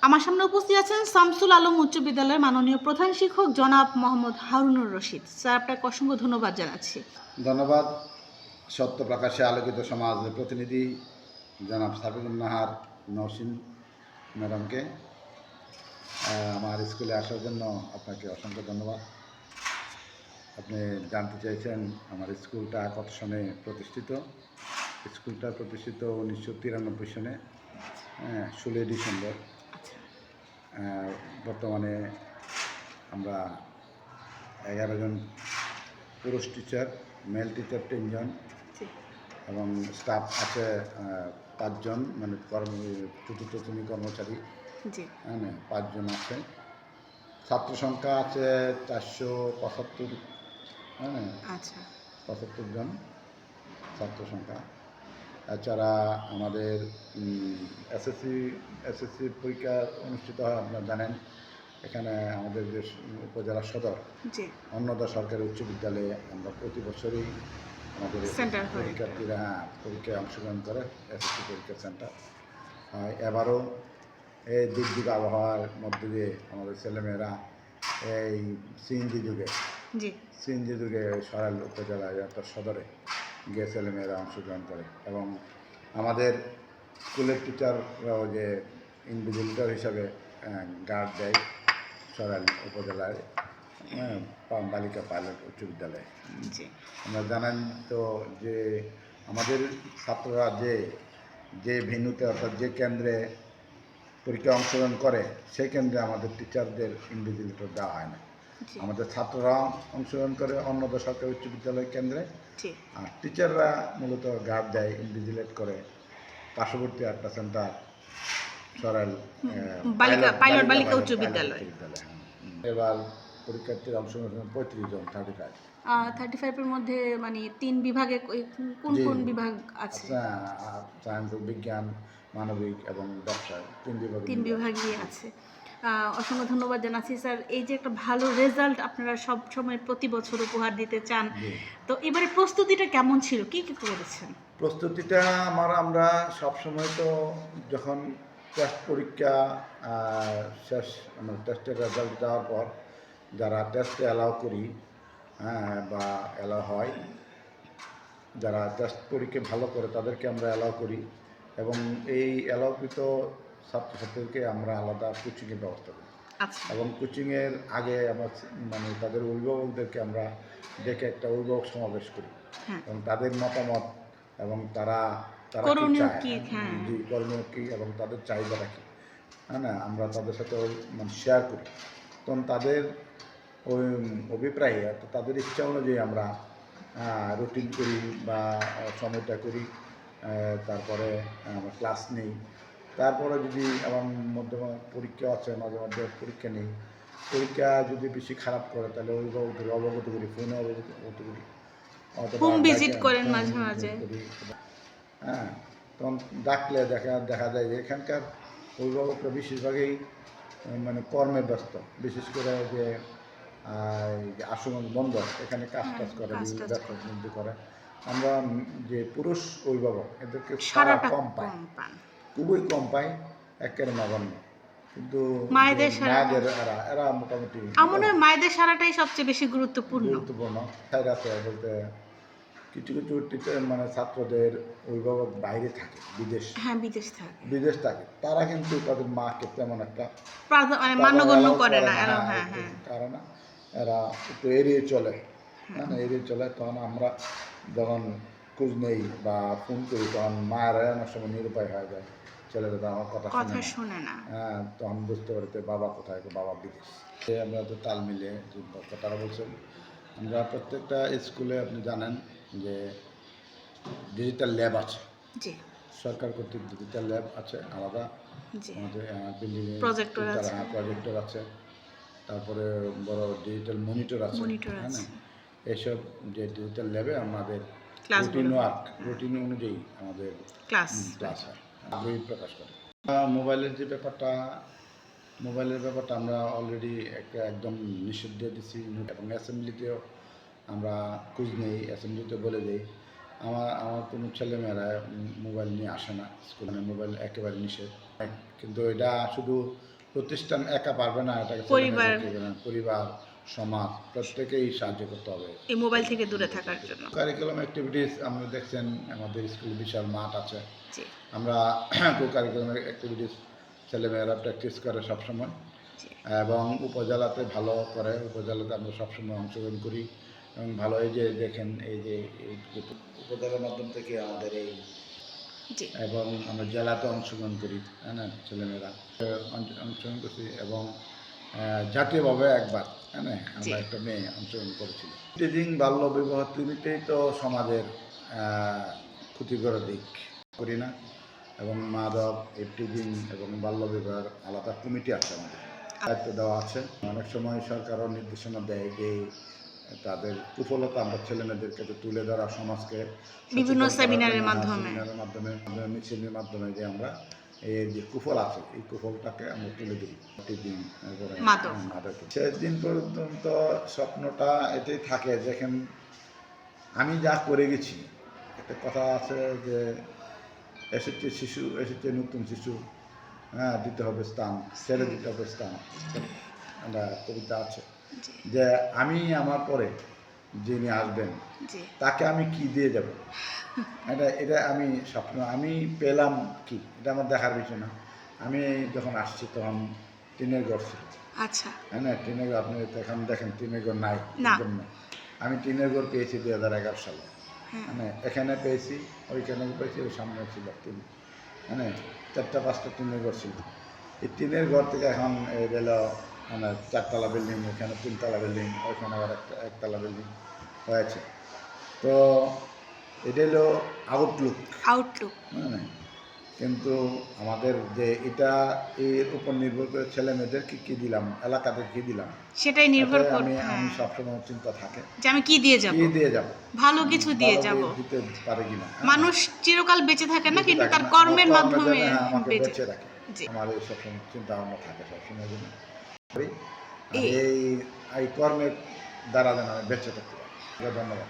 আমার সামনে উপস্থিত আছেন শামসুল আলম উচ্চ বিদ্যালয়ের মাননীয় প্রধান শিক্ষক জনাব মোহাম্মদ হারুনুর রশিদ। স্যার, আপনাকে অসংখ্য ধন্যবাদ জানাচ্ছি। ধন্যবাদ সত্য প্রকাশে আলোকিত সমাজের প্রতিনিধি জনাব সাবিকুন নাহার নওশিন ম্যাডামকে আমার স্কুলে আসার জন্য আপনাকে অসংখ্য ধন্যবাদ। আপনি জানতে চাইছেন আমার স্কুলটা কত সনে প্রতিষ্ঠিত। স্কুলটা প্রতিষ্ঠিত 1993 সনে, 16 ডিসেম্বর। বর্তমানে আমরা 11 জন পুরুষ টিচার, মেল টিচার 3 জন এবং স্টাফ আছে 5 জন, মানে চতুর্থ শ্রেণী কর্মচারী, হ্যাঁ 5 জন আছে। ছাত্র সংখ্যা আছে 475, হ্যাঁ 75 জন ছাত্র সংখ্যা। এছাড়া আমাদের এসএসসি পরীক্ষা অনুষ্ঠিত হয়, আপনারা জানেন। এখানে আমাদের যে উপজেলা সদর অন্নদা সরকারি উচ্চ বিদ্যালয়ে আমরা প্রতি বছরই আমাদের পরীক্ষার্থীরা পরীক্ষায় অংশগ্রহণ করে, এসএসসি পরীক্ষা সেন্টার। এবারও এই দুর্যোগ আবহাওয়ার মধ্যে দিয়ে আমাদের ছেলেমেয়েরা এই সিএনজি যুগে সরাইল উপজেলায় অর্থাৎ সদরে গিয়ে ছেলেমেয়েরা অংশগ্রহণ করে এবং আমাদের স্কুলের টিচাররাও যে ইনভিজিলেটর হিসাবে গার্ড দেয় সরাইল উপজেলায় বালিকা পাইলট উচ্চ বিদ্যালয়ে। আমরা জানেন তো যে আমাদের ছাত্ররা যে ভেন্যুতে অর্থাৎ যে কেন্দ্রে পরীক্ষায় অংশগ্রহণ করে সেই কেন্দ্রে আমাদের টিচারদের ইনভিজিলেটর দেওয়া হয় না। আমাদের ছাত্ররা অংশগ্রহণ করে অন্নদা সরকারি উচ্চ বিদ্যালয় কেন্দ্রে, আর টিচাররা মূলত গার্ড দেয়, ইনভিজিলেট করে পার্শ্ববর্তী একটা সেন্টার সরাইল পাইলট বালিকা উচ্চ বিদ্যালয়। এবার পরীক্ষার্থীর অংশগ্রহণ 35 জন, 35 মধ্যে মানে 3 বিভাগে কোন বিভাগ আছে? সায়েন্স, বিজ্ঞান, মানবিক এবং ব্যবসা, 3 বিভাগই আছে। অসংখ্য ধন্যবাদ জানাচ্ছি স্যার। এই যে একটা ভালো রেজাল্ট আপনারা সব সময় প্রতি বছর উপহার দিতে চান, তো এবারে প্রস্তুতিটা কেমন ছিল, কি করেছেন? প্রস্তুতিটা আমরা সবসময় তো যখন টেস্ট পরীক্ষা শেষ, মানে টেস্টের রেজাল্ট দেওয়ার পর যারা টেস্টে অ্যালাউ করি, বা অ্যালাউ হয়, যারা টেস্ট পরীক্ষা ভালো করে তাদেরকে আমরা অ্যালাউ করি এবং এই অ্যালাউকৃত ছাত্রছাত্রীদেরকে আমরা আলাদা কোচিংয়ের ব্যবস্থা করি। এবং কোচিংয়ের আগে আমরা মানে তাদের অভিভাবকদেরকে আমরা ডেকে একটা অভিভাবক সমাবেশ করি এবং তাদের মতামত এবং তারা করণীয় কী এবং তাদের চাহিদাটা কী, আমরা তাদের সাথে মানে শেয়ার করি। তখন তাদের ওই অভিপ্রায় তাদের ইচ্ছা অনুযায়ী আমরা রুটিন করি বা সময়টা করি, তারপরে আমরা ক্লাস নেই। তারপরে যদি আমার মধ্যে পরীক্ষা আছে, মাঝে মাঝে পরীক্ষা নেই, পরীক্ষা যদি বেশি খারাপ করে তাহলে অভিভাবকদের অবগত করি, ফোনে অবগত করি, তখন ডাকলে দেখা যায় যে এখানকার অভিভাবকরা বেশিরভাগই মানে কর্মে ব্যস্ত, বিশেষ করে যে আশুগঞ্জ বন্দর এখানে কাজ করে, ব্যবসা করে। আমরা যে পুরুষ অভিভাবক এদেরকে কম পাই, খুবই কম পাই, একেবারে নগণ্য। কিন্তু এরা মোটামুটি মায়েদের সারাটাই সবচেয়ে বেশি গুরুত্বপূর্ণ। আছে বলতে কিছু টিচার মানে ছাত্রদের অভিভাবক বাইরে থাকে, বিদেশ থাকে, তারা কিন্তু তাদের মাকে তেমন একটা মান্যগণ্য করে না, কারণ এরা একটু এড়িয়ে চলে। তখন আমরা যখন খোঁজ নেই বা ফোন করি তখন মায়েরা অনেক সময় নিরুপায় হয়ে যায়, ছেলেরা তো আমার কথা শোনে না। তখন বুঝতে পারতে বাবা কোথায়, বাবা বিদেশ। আমরা তো তাল মিলে কথাটা বলছেন। আমরা প্রত্যেকটা স্কুলে আপনি জানেন যে ডিজিটাল ল্যাব আছে, সরকার কর্তৃক ডিজিটাল ল্যাব আছে আলাদা, আমাদের বিল্ডিংয়ে প্রজেক্টর আছে, তারপরে বড় ডিজিটাল মনিটর আছে। এইসব যে ডিজিটাল ল্যাবে আমাদের রুটিন অনুযায়ী আমাদের ক্লাস হয়, আগ্রহী প্রকাশ করে। মোবাইলের ব্যাপারটা আমরা অলরেডি একদম নিষেধ দিয়ে দিচ্ছি এবং অ্যাসেম্বলিতেও আমরা খোঁজ নেই, অ্যাসেম্বলিতে বলে দিই আমার কোনো ছেলেমেয়েরা মোবাইল নিয়ে আসে না স্কুলে, মোবাইল একেবারে নিষেধ। কিন্তু এটা শুধু প্রতিষ্ঠান একা পারবে না, এটাকে পরিবার, পরিবার, সমাজ প্রত্যেকেই সাহায্য করতে হবে এই মোবাইল থেকে দূরে থাকার জন্য। কারিকুলাম অ্যাক্টিভিটিস আমরা দেখছেন আমাদের স্কুলে বিশাল মাঠ আছে, জি আমরা কো কারিকুলাম অ্যাক্টিভিটিস ছেলেমেয়েরা প্র্যাকটিস করে সবসময় এবং উপজেলাতে ভালো করে, উপজেলাতে আমরা সবসময় অংশগ্রহণ করি এবং ভালো এই যে দেখেন এই যে উপজেলার মাধ্যম থেকে আমাদের এই এবং আমরা জেলাতে অংশগ্রহণ করি, হ্যাঁ না, ছেলেমেয়েরা অংশগ্রহণ করছি এবং জাতীয়ভাবে একবার হ্যাঁ আমরা একটা মেয়ে অংশগ্রহণ করেছি। টিজিং বাল্য বিবাহ তিনিতেই তো সমাজের ক্ষতিকর দিক করি না এবং মাদক টিজিং এবং বাল্য বিবাহের আলাদা কমিটি আছে, আমাদের দায়িত্ব দেওয়া আছে। অনেক সময় সরকারও নির্দেশনা দেয় যে তাদের কুফলতা আমরা ছেলেমেয়েদের কাছে তুলে ধরা, সমাজকে বিভিন্ন সেমিনারের মাধ্যমে মিছিলের মাধ্যমে যে আমরা এই যে কুফল আছে এই কুফলটাকে আমরা তুলে দিই। মাদক শেষ দিন পর্যন্ত স্বপ্নটা এটাই থাকে, দেখেন আমি যা করে গেছি, একটা কথা আছে যে এসেছে শিশু, এসেছে নতুন শিশু, হ্যাঁ দিতে হবে স্থান, ছেড়ে দিতে হবে স্থান, একটা কবিতা আছে যে আমি আমার পরে যিনি আসবেন তাকে আমি কি দিয়ে যাব, এটা আমি স্বপ্ন আমি পেলাম কি, এটা আমার দেখার বিষয় না। আমি যখন আসছি তখন টিনের ঘর ছিল, আচ্ছা হ্যাঁ না, টিনের ঘর আপনি এখন দেখেন টিনের ঘর নাই, আমি টিনের ঘর পেয়েছি 2011 সালে, মানে এখানে পেয়েছি, ওইখানে পেয়েছি, ওই সামনে ছিল তিন, মানে 4-5টা টিনের ঘর ছিল। এই টিনের ঘর থেকে এখন রেল মানে 4তলা বিল্ডিং, এখানে 3তলা বিল্ডিং, ওইখানে আবার একতলা বিল্ডিং হয়েছে। তো এটা হলো আউটলুক, হ্যাঁ, কিন্তু আমাদের যে এটা এর উপর নির্ভর করে ছেলে মেয়েদেরকে কী দিলাম, এলাকাদের কী দিলাম, সেটাই নির্ভর করে। আমি সবসময় চিন্তা থাকে যে আমি কি দিয়ে যাব, ভালো কিছু দিয়ে যাব, দিতে পারে কিনা। মানুষ চিরকাল বেঁচে থাকে না, কিন্তু তার কর্মের মাধ্যমে আমাকে বেঁচে রাখে, আমার এই সবসময় চিন্তা ভাবনা থাকে সবসময় জন্য এই কর্মের দ্বারা যেন আমি বেঁচে থাকতে পারি। ধন্যবাদ।